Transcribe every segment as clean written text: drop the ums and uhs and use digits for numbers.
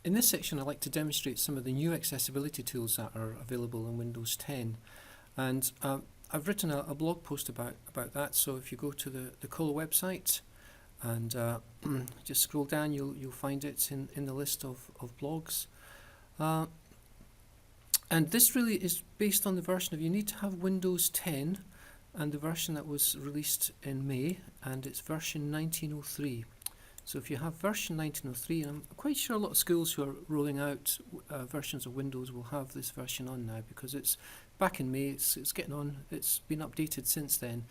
In this section, I'd like to demonstrate some of the new accessibility tools that are available in Windows 10. And I've written a blog post about that, so if you go to the Cola website and just scroll down, you'll find it in the list of blogs. And this really is based on the version of, you need to have Windows 10 and the version that was released in May, and it's version 1903. So if you have version 1903, and I'm quite sure a lot of schools who are rolling out versions of Windows will have this version on now, because it's back in May, it's getting on, it's been updated since then.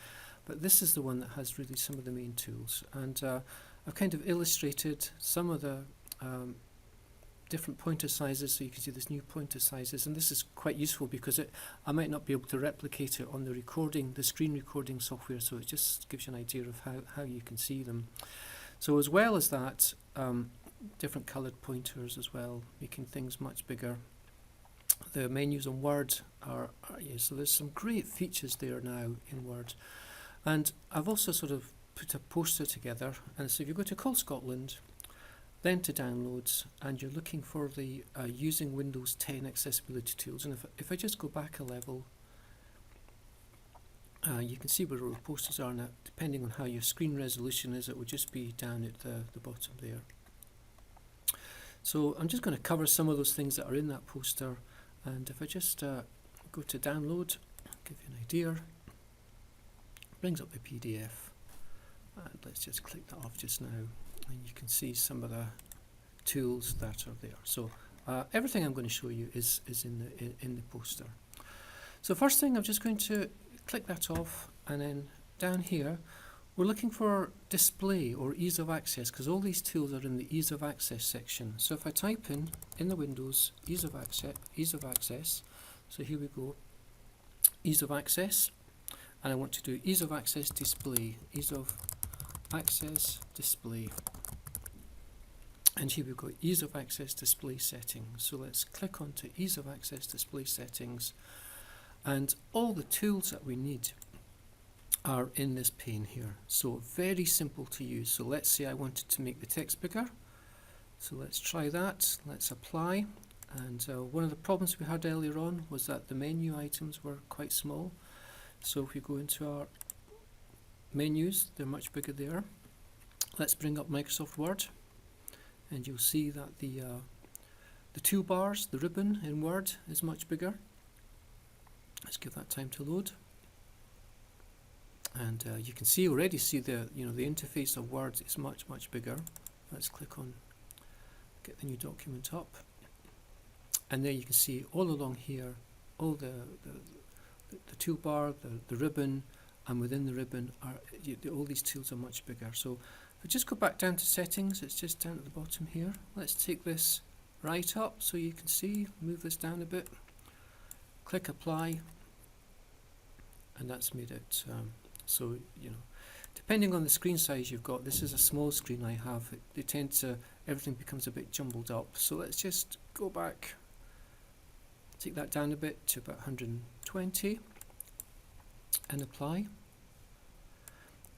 But this is the one that has really some of the main tools. And I've kind of illustrated some of the different pointer sizes, so you can see there's new pointer sizes, and this is quite useful because I might not be able to replicate it on the screen recording software, so it just gives you an idea of how you can see them. So as well as that, different coloured pointers as well, making things much bigger. The menus on Word so there's some great features there now in Word. And I've also sort of put a poster together, and so if you go to Call Scotland, then to Downloads, and you're looking for the using Windows 10 accessibility tools, and if I just go back a level, you can see where all the posters are now. Depending on how your screen resolution is, it will just be down at the bottom there. So I'm just going to cover some of those things that are in that poster, and if I just go to Download, give you an idea, it brings up the PDF, and let's just click that off just now, and you can see some of the tools that are there. So everything I'm going to show you is in the poster. So first thing, I'm just going to click that off, and then down here we're looking for display or ease of access, because all these tools are in the ease of access section. So if I type in the Windows ease of access, so here we go, ease of access, and I want to do ease of access display, ease of access display, and here we've got ease of access display settings. So let's click onto ease of access display settings, and all the tools that we need are in this pane here. So very simple to use. So let's say I wanted to make the text bigger. So let's try that. Let's apply. And one of the problems we had earlier on was that the menu items were quite small. So if we go into our menus, they're much bigger there. Let's bring up Microsoft Word, and you'll see that the toolbars, the ribbon in Word is much bigger. Let's give that time to load. And you can already see the interface of Word is much bigger. Let's click on get the new document up, and there you can see all along here all the toolbar, the ribbon, and within the ribbon are all these tools are much bigger. So if I just go back down to settings, it's just down at the bottom here. Let's take this right up so you can see, move this down a bit, click apply, and that's made it so depending on the screen size you've got. This is a small screen I have. They tend to, everything becomes a bit jumbled up. So let's just go back, take that down a bit to about 120, and apply.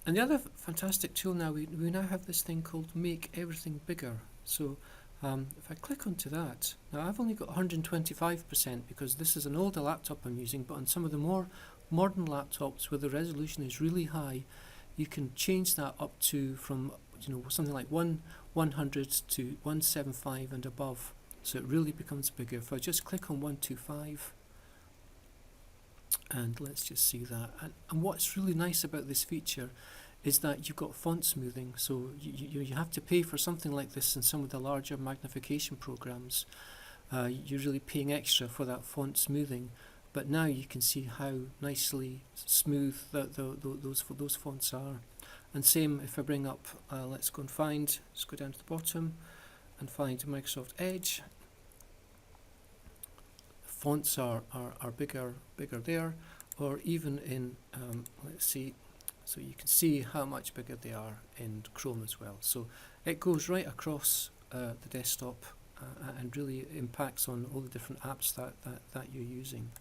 And the other fantastic tool now, we now have this thing called Make Everything Bigger. So if I click onto that, now I've only got 125% because this is an older laptop I'm using, but on some of the more modern laptops where the resolution is really high, you can change that up to from something like 100 to 175 and above, so it really becomes bigger. If I just click on 125, and let's just see that, and what's really nice about this feature is that you've got font smoothing. So you have to pay for something like this in some of the larger magnification programs. You're really paying extra for that font smoothing. But now you can see how nicely smooth those fonts are. And same if I bring up, let's go down to the bottom and find Microsoft Edge. Fonts are bigger there, or even in, let's see, so you can see how much bigger they are in Chrome as well. So it goes right across the desktop and really impacts on all the different apps that you're using.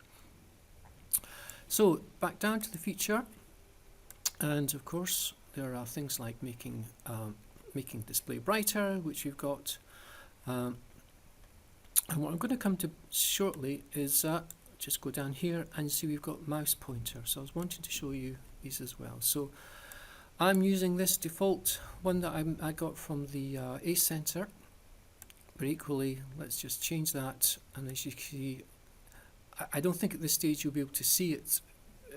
So back down to the feature, and of course there are things like making display brighter, which we've got, And what I'm going to come to shortly is just go down here and see we've got mouse pointer. So I was wanting to show you these as well. So I'm using this default one that I got from the ACE Center, but equally let's just change that, and as you can see, I don't think at this stage you'll be able to see it,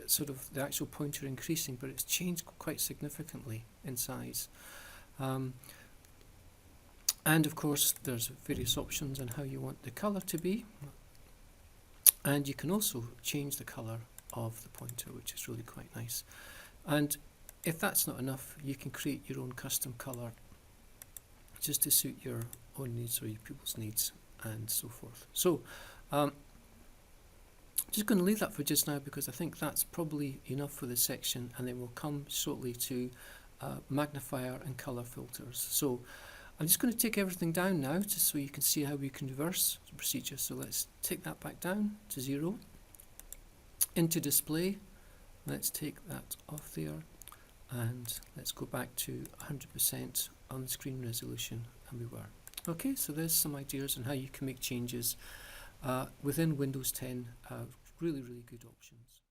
sort of the actual pointer increasing, but it's changed quite significantly in size. And of course there's various options on how you want the colour to be, and you can also change the colour of the pointer, which is really quite nice. And if that's not enough, you can create your own custom colour just to suit your own needs or your pupils' needs and so forth. So just going to leave that for just now, because I think that's probably enough for this section, and then we'll come shortly to magnifier and colour filters. So I'm just going to take everything down now, just so you can see how we can reverse the procedure. So let's take that back down to 0. Into display, let's take that off there, and let's go back to 100% on the screen resolution, and we were. Okay, so there's some ideas on how you can make changes within Windows 10, really good options.